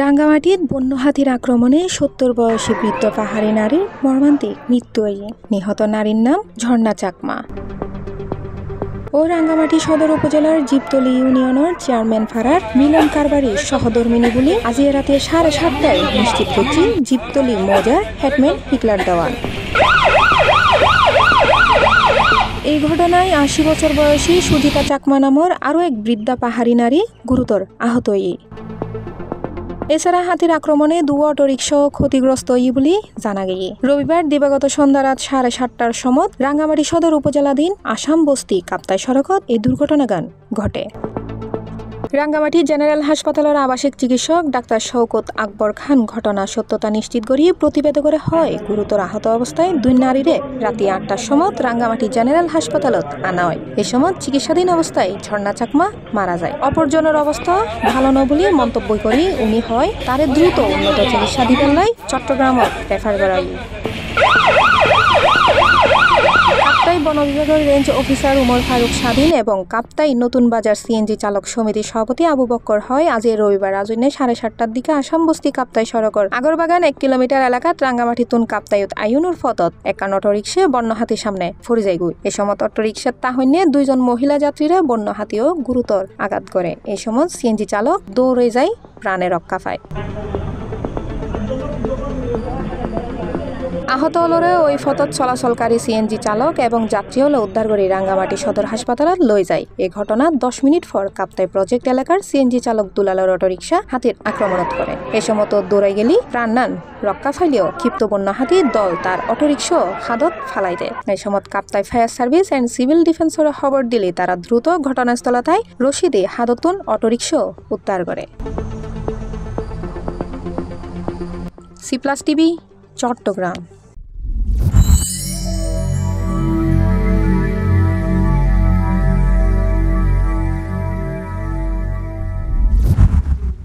রাঙ্গামাটির বন্য হাতির আক্রমণে ৭০ বয়সী বৃদ্ধ পাহাড়ি নারীর মর্মান্তিক মৃত্যু হয়েছে। নিহত নারীর নাম ঝর্ণা চাকমা ও রাঙ্গামাটি সদর উপজেলার জীবতলী ইউনিয়নের চেয়ারম্যান ফারার মিলন কারবারির সহধর্মিণীগুলি আজ রাতে 7:30টায় নিশ্চিত করছি জীবতলী মৌজার হেডম্যান হিটলার দেওয়ান। এই ঘটনায় ৮০ বছর বয়সী সুজিতা চাকমা নামের আরও এক বৃদ্ধা পাহাড়ি নারী গুরুতর আহত হয়ে। এছাড়া হাতির আক্রমণে ২ অটোরিকশা ক্ষতিগ্রস্ত বলে জানা গিয়ে। রবিবার দিবাগত সন্ধ্যা রাত 7:30টার সময় রাঙ্গামাটি সদর উপজেলাধীন আসাম বস্তি কাপ্তাই সড়কত এই দুর্ঘটনাগান ঘটে। রাঙ্গামাটি জেনারেল হাসপাতালের আবাসিক চিকিৎসক ডাক্তার শওকত আকবর খান ঘটনা সত্যতা নিশ্চিত করিয়ে প্রতিবেদন করে হয় গুরুতর আহত অবস্থায় 2 নারীরে রাতে 8টার সময় রাঙ্গামাটি জেনারেল হাসপাতালত আনা হয়। এই সময় চিকিৎসাধীন অবস্থায় ঝর্ণা চাকমা মারা যায়। অপরজনের অবস্থা ভালো ন বলে মন্তব্য করি উনি হয় তারে দ্রুত উন্নত চিকিৎসা দিবেন লাই চট্টগ্রামত রেফার করা হয়। কাপ্তাই বন বিভাগের রেঞ্জ অফিসার উমর ফারুক স্বাধীন এবং কাপ্তাই নতুন বাজার সিএনজি চালক সমিতির সভাপতি আবু বক্কর হয় আজ রবিবার আজনে 7:30টার দিকে আসাম বস্তি কাপ্তাই সড়কের আগরবাগান 1 কিলোমিটার এলাকাত রাঙ্গামাটি তুন কাপ্তাইত আইনুর ফতত একান অটোরিক্সা বন্য হাতির সামনে ফরি যায় গুই। এই সময় অটোরিক্সার তাহন্যে 2 জন মহিলা যাত্রীরা বন্য হাতিও গুরুতর আঘাত করে। এই সময় সিএনজি চালক দৌড়ে যায়, প্রাণে রক্ষা পায়। আহত হলরে ওই ফতত চলাচলকারী সিএনজি চালক এবং যাত্রী হলে উদ্ধার করে রাঙ্গামাটি সদর হাসপাতালত লই যায়। এই ঘটনা 10 মিনিট পর কাপ্তাই প্রজেক্ট এলাকার সিএনজি চালক দুলালের অটোরিকশা হাতির আক্রমণত করে। এ সময় দৌড়াই গেলি প্রাণ নান রক্ষা ফাইলেও ক্ষিপ্ত বন্য হাতির দল তার অটোরিকশা হাদত ফালাই দেয়। এই সময় Kaptai fire service and civil ডিফেন্সের খবর দিলে তারা দ্রুত ঘটনাস্থলতায় রশিদে হাদতুন অটোরিকশা উদ্ধার করে। C+ TV Chittagong.